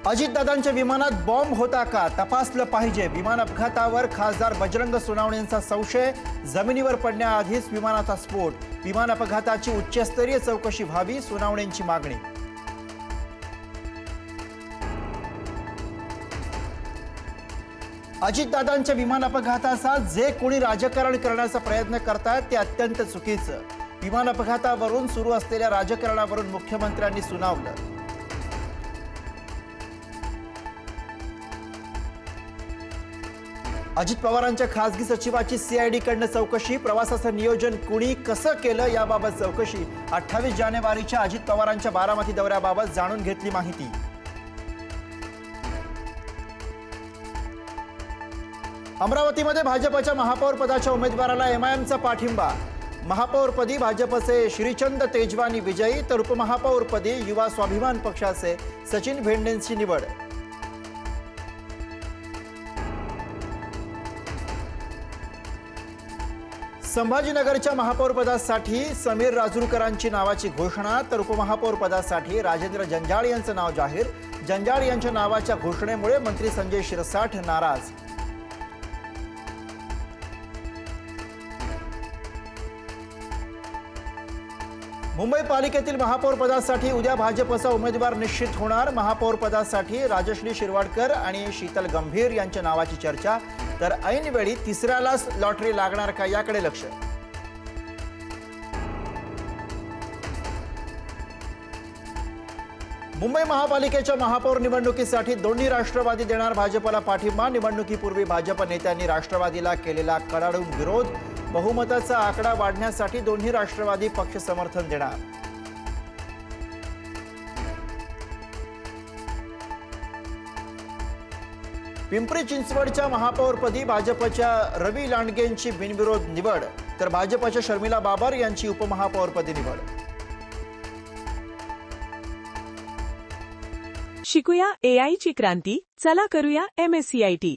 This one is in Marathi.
अजितदादांच्या विमानात बॉम्ब होता का तपासलं पाहिजे। विमान अपघातावर खासदार बजरंग सोनवणेंचा संशय। जमिनीवर पडण्याआधीच विमानाचा स्फोट। विमान अपघाताची उच्चस्तरीय चौकशी व्हावी, सोनवणेंची मागणी। अजितदादांच्या विमान अपघाताचा जे कोणी राजकारण करण्याचा प्रयत्न करतात ते अत्यंत चुकीचं। विमान अपघातावरून सुरू असलेल्या राजकारणावरून मुख्यमंत्र्यांनी सुनावलं। अजित पवारांच्या खासगी सचिवाची सीआयडी कडनं चौकशी। प्रवासाचं नियोजन कुणी कसं केलं याबाबत चौकशी। 28 जानेवारीच्या अजित पवारांच्या बारामती दौऱ्याबाबत जाणून घेतली माहिती। अमरावतीमध्ये भाजपच्या महापौर पदाच्या उमेदवाराला एमआयएमचा पाठिंबा। महापौरपदी भाजपचे श्रीचंद तेजवानी विजयी, तर उपमहापौरपदी युवा स्वाभिमान पक्षाचे सचिन भेंडेंची निवड। संभाजीनगरच्या महापौरपदासाठी समीर राजूरकरांची नावाची घोषणा, तर उपमहापौरपदासाठी राजेंद्र जंजाळ यांचं नाव जाहीर। जंजाळ यांच्या नावाच्या घोषणेमुळे मंत्री संजय शिरसाठ नाराज। मुंबई पालिकेतील महापौरपदासाठी उद्या भाजपचा उमेदवार निश्चित होणार। महापौरपदासाठी राजश्री शिरवाडकर आणि शीतल गंभीर यांच्या नावाची चर्चा, तर ऐनवेळी तिसऱ्यालाच लॉटरी लागणार का याकडे लक्ष। मुंबई महापालिकेच्या महापौर निवडणुकीसाठी दोन्ही राष्ट्रवादी देणार भाजपला पाठिंबा। निवडणुकीपूर्वी भाजप नेत्यांनी राष्ट्रवादीला केलेला कडाडून विरोध। बहुमताचा आकडा वाढण्यासाठी दोन्ही राष्ट्रवादी पक्ष समर्थन देणार। पिंपरी चिंचवडच्या महापौरपदी भाजपच्या रवी लांडगेंची बिनविरोध निवड, तर भाजपच्या शर्मिला बाबर यांची उपमहापौरपदी निवड। शिकूया AI ची क्रांती, चला करूया MSCIT।